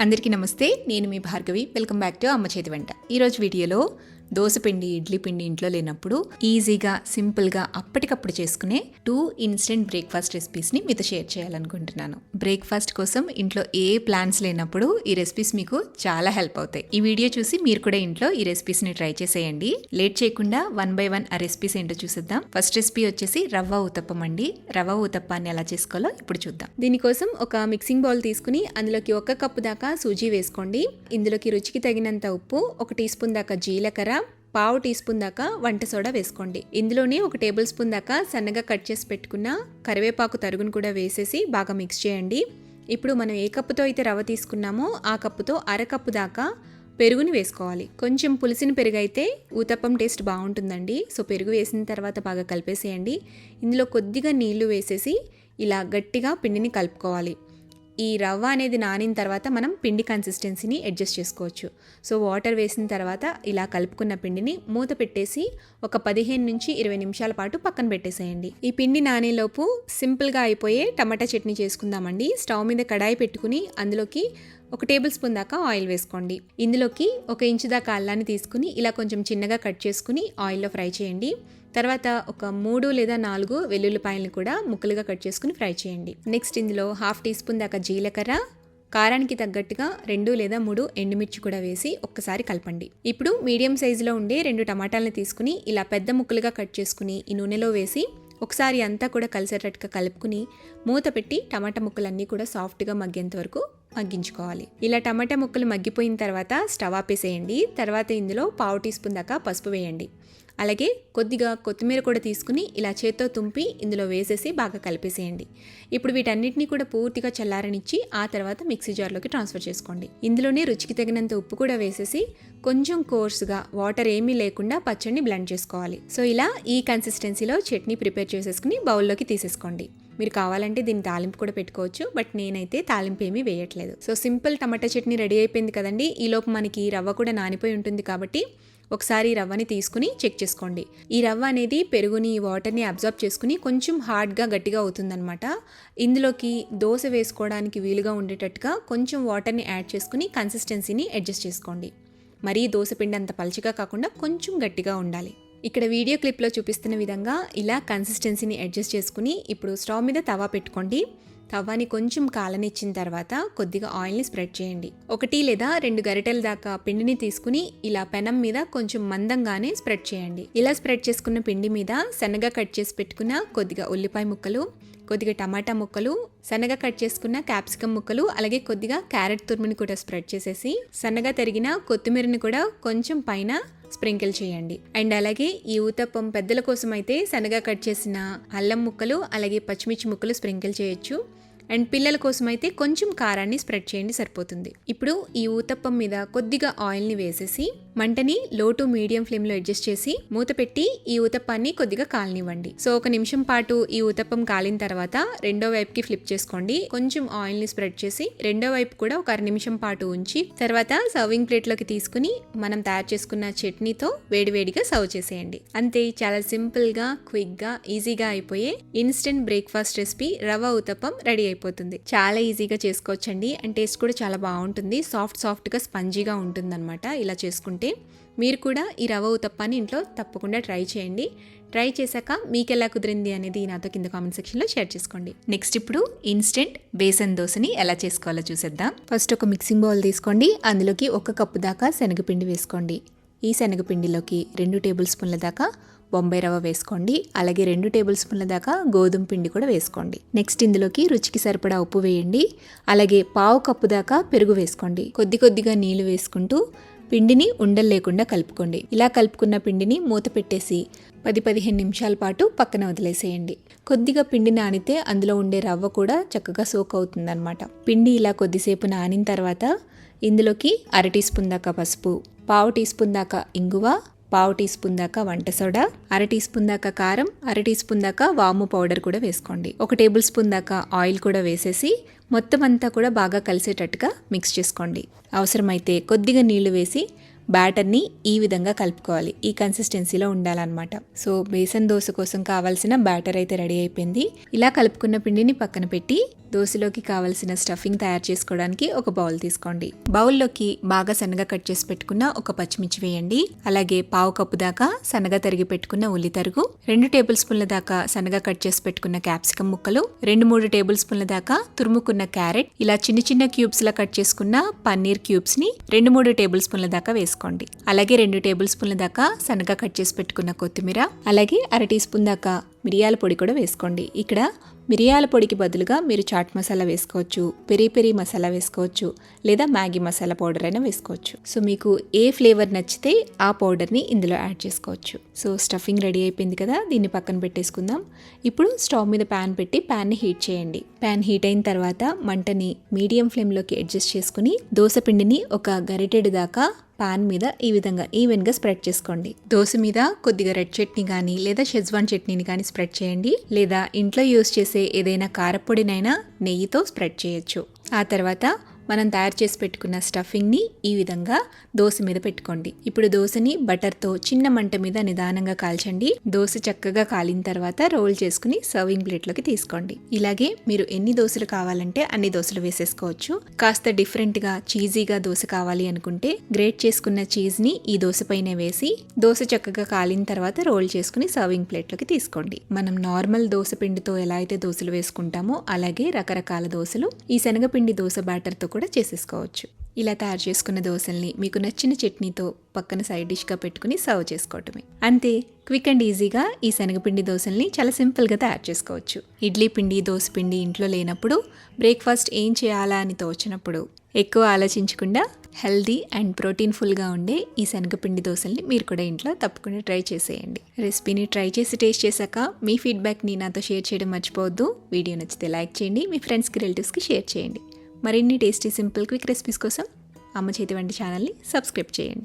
అందరికీ నమస్తే. నేను మీ భార్గవి. వెల్కమ్ బ్యాక్ టు అమ్మ చేతి వంట. ఈరోజు వీడియోలో దోసపిండి, ఇడ్లీ పిండి ఇంట్లో లేనప్పుడు ఈజీగా, సింపుల్గా అప్పటికప్పుడు చేసుకునే 2 ఇన్స్టెంట్ బ్రేక్ఫాస్ట్ రెసిపీస్ని మీతో షేర్ చేయాలనుకుంటున్నాను. బ్రేక్ఫాస్ట్ కోసం ఇంట్లో ఏ ప్లాన్స్ లేనప్పుడు ఈ రెసిపీస్ మీకు చాలా హెల్ప్ అవుతాయి. ఈ వీడియో చూసి మీరు కూడా ఇంట్లో ఈ రెసిపీస్ని ట్రై చేసేయండి. లేట్ చేయకుండా 1 by 1 ఆ రెసిపీస్ ఏంటో చూసేద్దాం. ఫస్ట్ రెసిపీ వచ్చేసి రవ్వ ఊతప్పం అండి. రవ్వ ఊతప్పాన్ని ఎలా చేసుకోవాలో ఇప్పుడు చూద్దాం. దీనికోసం ఒక మిక్సింగ్ బౌల్ తీసుకుని అందులోకి 1 కప్పు దాకా సూజీ వేసుకోండి. ఇందులోకి రుచికి తగినంత ఉప్పు, 1 టీ స్పూన్ దాకా జీలకర్ర, పావు టీ స్పూన్ దాకా వంట సోడా వేసుకోండి. ఇందులోనే 1 టేబుల్ స్పూన్ దాకా సన్నగా కట్ చేసి పెట్టుకున్న కరివేపాకు తరుగును కూడా వేసేసి బాగా మిక్స్ చేయండి. ఇప్పుడు మనం ఏ కప్పుతో అయితే రవ్వ తీసుకున్నామో ఆ కప్పుతో 1/2 కప్పు దాకా పెరుగుని వేసుకోవాలి. కొంచెం పులిసిన పెరుగు అయితే ఊతప్పం టేస్ట్ బాగుంటుందండి. సో పెరుగు వేసిన తర్వాత బాగా కలిపేసేయండి. ఇందులో కొద్దిగా నీళ్లు వేసేసి ఇలా గట్టిగా పిండిని కలుపుకోవాలి. ఈ రవ్వ అనేది నానిన తర్వాత మనం పిండి కన్సిస్టెన్సీని అడ్జస్ట్ చేసుకోవచ్చు. సో వాటర్ వేసిన తర్వాత ఇలా కలుపుకున్న పిండిని మూత పెట్టేసి ఒక 15 నుంచి 20 నిమిషాల పాటు పక్కన పెట్టేసేయండి. ఈ పిండి నానేలోపు సింపుల్గా అయిపోయే టమాటా చట్నీ చేసుకుందామండి. స్టవ్ మీద కడాయి పెట్టుకుని అందులోకి 1 టేబుల్ స్పూన్ దాకా ఆయిల్ వేసుకోండి. ఇందులోకి 1 ఇంచు దాకా అల్లాన్ని తీసుకుని ఇలా కొంచెం చిన్నగా కట్ చేసుకుని ఆయిల్లో ఫ్రై చేయండి. తర్వాత ఒక 3 లేదా 4 వెల్లుల్లిపాయలను కూడా ముక్కలుగా కట్ చేసుకుని ఫ్రై చేయండి. నెక్స్ట్ ఇందులో 1/2 టీ స్పూన్ దాకా జీలకర్ర, కారానికి తగ్గట్టుగా 2 లేదా 3 ఎండుమిర్చి కూడా వేసి ఒక్కసారి కలపండి. ఇప్పుడు మీడియం సైజులో ఉండే 2 టమాటాలను తీసుకుని ఇలా పెద్ద ముక్కలుగా కట్ చేసుకుని ఈ నూనెలో వేసి ఒకసారి అంతా కూడా కలిసేటట్టుగా కలుపుకుని మూత పెట్టి టమాటా ముక్కలన్నీ కూడా సాఫ్ట్గా మగ్గేంత వరకు మగ్గించుకోవాలి. ఇలా టమాటా ముక్కలు మగ్గిపోయిన తర్వాత స్టవ్ ఆపేసేయండి. తర్వాత ఇందులో పావు టీ స్పూన్ దాకా పసుపు వేయండి. అలాగే కొద్దిగా కొత్తిమీర కూడా తీసుకుని ఇలా చేత్తో తుంపి ఇందులో వేసేసి బాగా కలిపేసేయండి. ఇప్పుడు వీటన్నిటిని కూడా పూర్తిగా చల్లారనిచ్చి ఆ తర్వాత మిక్సీ జార్లోకి ట్రాన్స్ఫర్ చేసుకోండి. ఇందులోనే రుచికి తగినంత ఉప్పు కూడా వేసేసి కొంచెం కోర్సుగా వాటర్ ఏమీ లేకుండా పచ్చడిని బ్లెండ్ చేసుకోవాలి. సో ఇలా ఈ కన్సిస్టెన్సీలో చట్నీ ప్రిపేర్ చేసేసుకుని బౌల్లోకి తీసేసుకోండి. మీరు కావాలంటే దీన్ని తాలింపు కూడా పెట్టుకోవచ్చు, బట్ నేనైతే తాలింపు ఏమీ వేయట్లేదు. సో సింపుల్ టమాటా చట్నీ రెడీ అయిపోయింది కదండి. ఈలోపు మనకి రవ్వ కూడా నానిపోయి ఉంటుంది కాబట్టి ఒకసారి రవ్వని తీసుకుని చెక్ చేసుకోండి. ఈ రవ్వ అనేది పెరుగుని, వాటర్ని అబ్జర్బ్ చేసుకుని కొంచెం హార్డ్గా గట్టిగా అవుతుందన్నమాట. ఇందులోకి దోశ వేసుకోవడానికి వీలుగా ఉండేటట్టుగా కొంచెం వాటర్ని యాడ్ చేసుకుని కన్సిస్టెన్సీని అడ్జస్ట్ చేసుకోండి. మరీ దోశ పిండి అంత పలుచగా కాకుండా కొంచెం గట్టిగా ఉండాలి. ఇక్కడ వీడియో క్లిప్లో చూపిస్తున్న విధంగా ఇలా కన్సిస్టెన్సీని అడ్జస్ట్ చేసుకుని ఇప్పుడు స్టవ్ మీద తవా పెట్టుకోండి. తవ్వాని కొంచెం కాలనిచ్చిన తర్వాత కొద్దిగా ఆయిల్ని స్ప్రెడ్ చేయండి. 1 లేదా 2 గరిటెల దాకా పిండిని తీసుకుని ఇలా పెనం మీద కొంచెం మందంగానే స్ప్రెడ్ చేయండి. ఇలా స్ప్రెడ్ చేసుకున్న పిండి మీద సన్నగా కట్ చేసి పెట్టుకున్న కొద్దిగా ఉల్లిపాయ ముక్కలు, కొద్దిగా టమాటా ముక్కలు, సన్నగా కట్ చేసుకున్న క్యాప్సికమ్ ముక్కలు, అలాగే కొద్దిగా క్యారెట్ తురుముని కూడా స్ప్రెడ్ చేసేసి సన్నగా తరిగిన కొత్తిమీరని కూడా కొంచెం పైన స్ప్రింకిల్ చేయండి. అండ్ అలాగే ఈ ఊతప్పం పెద్దల కోసం అయితే సన్నగా కట్ చేసిన అల్లం ముక్కలు, అలాగే పచ్చిమిర్చి ముక్కలు స్ప్రింకిల్ చేయొచ్చు. అండ్ పిల్లల కోసం అయితే కొంచెం కారాన్ని స్ప్రెడ్ చేయండి, సరిపోతుంది. ఇప్పుడు ఈ ఊతప్పం మీద కొద్దిగా ఆయిల్ని వేసేసి మంటని లో టు మీడియం ఫ్లేమ్లో అడ్జస్ట్ చేసి మూత పెట్టి ఈ ఊతప్పాన్ని కొద్దిగా కాలనివ్వండి. సో 1 నిమిషం పాటు ఈ ఊతప్పం కాలిన తర్వాత రెండో వైపుకి ఫ్లిప్ చేసుకోండి. కొంచెం ఆయిల్ని స్ప్రెడ్ చేసి రెండో వైపు కూడా ఒక 1/2 నిమిషం పాటు ఉంచి తర్వాత సర్వింగ్ ప్లేట్లోకి తీసుకుని మనం తయారు చేసుకున్న చట్నీతో వేడివేడిగా సర్వ్ చేసేయండి. అంతే, చాలా సింపుల్గా, క్విక్గా, ఈజీగా అయిపోయే ఇన్స్టెంట్ బ్రేక్ఫాస్ట్ రెసిపీ రవ్వ ఊతప్పం రెడీ అయిపోతుంది. చాలా ఈజీగా చేసుకోవచ్చండి. అండ్ టేస్ట్ కూడా చాలా బాగుంటుంది. సాఫ్ట్గా స్పంజీగా ఉంటుందన్నమాట ఇలా చేసుకుంటే. మీరు కూడా ఈ రవ్వ ఊతప్పాన్ని ఇంట్లో తప్పకుండా ట్రై చేయండి. ట్రై చేశాక మీకు ఎలా కుదిరింది అనేది నాతో కింద కామెంట్ సెక్షన్లో షేర్ చేసుకోండి. నెక్స్ట్ ఇప్పుడు ఇన్స్టెంట్ బేసన్ దోశని ఎలా చేసుకోవాలో చూసేద్దాం. ఫస్ట్ ఒక మిక్సింగ్ బౌల్ తీసుకోండి. అందులోకి 1 కప్పు దాకా శనగపిండి వేసుకోండి. ఈ శనగపిండిలోకి 2 టేబుల్ స్పూన్ల దాకా బొంబాయి రవ్వ వేసుకోండి. అలాగే 2 టేబుల్ స్పూన్ల దాకా గోధుమ పిండి కూడా వేసుకోండి. నెక్స్ట్ ఇందులోకి రుచికి సరిపడా ఉప్పు వేయండి. అలాగే పావు కప్పు దాకా పెరుగు వేసుకోండి. కొద్దిగా నీళ్లు వేసుకుంటూ పిండిని ఉండలు లేకుండా కలుపుకోండి. ఇలా కలుపుకున్న పిండిని మూత పెట్టేసి 10-15 నిమిషాల పాటు పక్కన వదిలేసేయండి. కొద్దిగా పిండి నానితే అందులో ఉండే రవ్వ కూడా చక్కగా సోక్ అవుతుందన్నమాట. పిండి ఇలా కొద్దిసేపు నానిన తర్వాత ఇందులోకి 1/2 టీ స్పూన్ దాకా పసుపు, పావు టీ స్పూన్ దాకా ఇంగువ, పావు టీ స్పూన్ దాకా వంట సోడా, 1/2 టీ స్పూన్ దాకా కారం, 1/2 టీ స్పూన్ దాకా వాము పౌడర్ కూడా వేసుకోండి. 1 టేబుల్ స్పూన్ దాకా ఆయిల్ కూడా వేసేసి మొత్తం అంతా కూడా బాగా కలిసేటట్టుగా మిక్స్ చేసుకోండి. అవసరమైతే కొద్దిగా నీళ్లు వేసి బ్యాటర్ని ఈ విధంగా కలుపుకోవాలి. ఈ కన్సిస్టెన్సీలో ఉండాలన్నమాట. సో బేసన్ దోశ కోసం కావాల్సిన బ్యాటర్ అయితే రెడీ అయిపోయింది. ఇలా కలుపుకున్న పిండిని పక్కన పెట్టి దోశలోకి కావాల్సిన స్టఫింగ్ తయారు చేసుకోవడానికి ఒక బౌల్ తీసుకోండి. బౌల్లోకి బాగా సన్నగా కట్ చేసి పెట్టుకున్న ఒక పచ్చిమిర్చి వేయండి. అలాగే పావు కప్పు దాకా సన్నగా తరిగి పెట్టుకున్న ఉల్లి తరుగు, 2 టేబుల్ స్పూన్ల దాకా సన్నగా కట్ చేసి పెట్టుకున్న క్యాప్సికం ముక్కలు, 2-3 టేబుల్ స్పూన్ల దాకా తురుముకున్న క్యారెట్, ఇలా చిన్న చిన్న క్యూబ్స్ లా కట్ చేసుకున్న పన్నీర్ క్యూబ్స్ ని 2-3 టేబుల్ స్పూన్ల దాకా వేసుకోండి. అలాగే 2 టేబుల్ స్పూన్ల దాకా సన్నగా కట్ చేసి పెట్టుకున్న కొత్తిమీర, అలాగే 1/2 టీ స్పూన్ దాకా మిరియాల పొడి కూడా వేసుకోండి. ఇక్కడ మిరియాల పొడికి బదులుగా మీరు చాట్ మసాలా వేసుకోవచ్చు, పెరి పెరి మసాలా వేసుకోవచ్చు, లేదా మ్యాగీ మసాలా పౌడర్ అయినా వేసుకోవచ్చు. సో మీకు ఏ ఫ్లేవర్ నచ్చితే ఆ పౌడర్ని ఇందులో యాడ్ చేసుకోవచ్చు. సో స్టఫింగ్ రెడీ అయిపోయింది కదా, దీన్ని పక్కన పెట్టేసుకుందాం. ఇప్పుడు స్టవ్ మీద ప్యాన్ పెట్టి ప్యాన్ని హీట్ చేయండి. ప్యాన్ హీట్ అయిన తర్వాత మంటని మీడియం ఫ్లేమ్లోకి అడ్జస్ట్ చేసుకుని దోశ పిండిని ఒక గరిటెడు దాకా పాన్ మీద ఈ విధంగా ఈవెన్గా స్ప్రెడ్ చేసుకోండి. దోశ మీద కొద్దిగా రెడ్ చట్నీ కానీ లేదా షెజ్వాన్ చట్నీని కానీ స్ప్రెడ్ చేయండి, లేదా ఇంట్లో యూస్ చేసే ఏదైనా కారపొడినైనా నెయ్యితో స్ప్రెడ్ చేయొచ్చు. ఆ తర్వాత మనం తయారు చేసి పెట్టుకున్న స్టఫింగ్ని ఈ విధంగా దోశ మీద పెట్టుకోండి. ఇప్పుడు దోశని బటర్తో చిన్న మంట మీద నిదానంగా కాల్చండి. దోశ చక్కగా కాలిన తర్వాత రోల్ చేసుకుని సర్వింగ్ ప్లేట్లోకి తీసుకోండి. ఇలాగే మీరు ఎన్ని దోశలు కావాలంటే అన్ని దోశలు వేసేసుకోవచ్చు. కాస్త డిఫరెంట్గా చీజీగా దోశ కావాలి అనుకుంటే గ్రేట్ చేసుకున్న చీజ్ని ఈ దోశ పైన వేసి దోశ చక్కగా కాలిన తర్వాత రోల్ చేసుకుని సర్వింగ్ ప్లేట్లోకి తీసుకోండి. మనం నార్మల్ దోశ పిండితో ఎలా అయితే దోశలు వేసుకుంటామో అలాగే రకరకాల దోశలు ఈ శనగపిండి దోశ బ్యాటర్తో కూడా చేసేసుకోవచ్చు. ఇలా తయారు చేసుకున్న దోశల్ని మీకు నచ్చిన చట్నీతో పక్కన సైడ్ డిష్గా పెట్టుకుని సర్వ్ చేసుకోవటమే. అంతే, క్విక్ అండ్ ఈజీగా ఈ శనగపిండి దోశల్ని చాలా సింపుల్గా తయారు చేసుకోవచ్చు. ఇడ్లీ పిండి, దోశ పిండి ఇంట్లో లేనప్పుడు, బ్రేక్ఫాస్ట్ ఏం చేయాలా అని తోచినప్పుడు ఎక్కువ ఆలోచించకుండా హెల్దీ అండ్ ప్రోటీన్ఫుల్గా ఉండే ఈ శనగపిండి దోశల్ని మీరు కూడా ఇంట్లో తప్పకుండా ట్రై చేసేయండి. రెసిపీని ట్రై చేసి టేస్ట్ చేశాక మీ ఫీడ్బ్యాక్ని నాతో షేర్ చేయడం మర్చిపోవద్దు. వీడియో నచ్చితే లైక్ చేయండి, మీ ఫ్రెండ్స్కి, రిలేటివ్స్కి షేర్ చేయండి. మరిన్ని టేస్టీ సింపుల్ క్విక్ రెసిపీస్ కోసం అమ్మ చేతి వంట ఛానల్ని సబ్స్క్రైబ్ చేయండి.